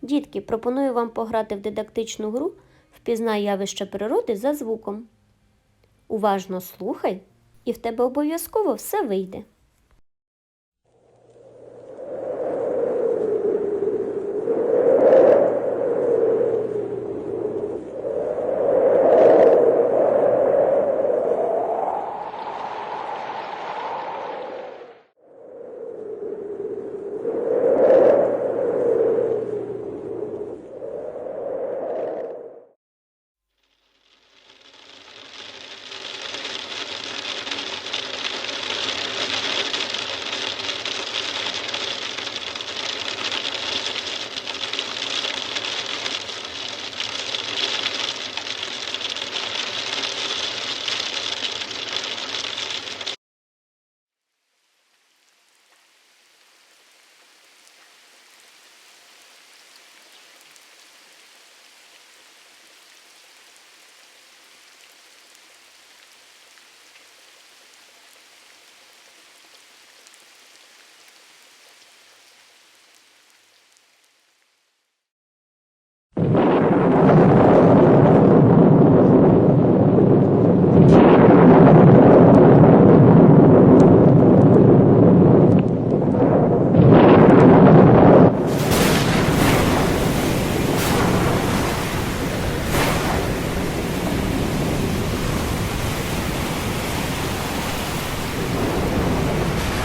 Дітки, пропоную вам пограти в дидактичну гру «Впізнай явища природи за звуком». Уважно слухай, і в тебе обов'язково все вийде.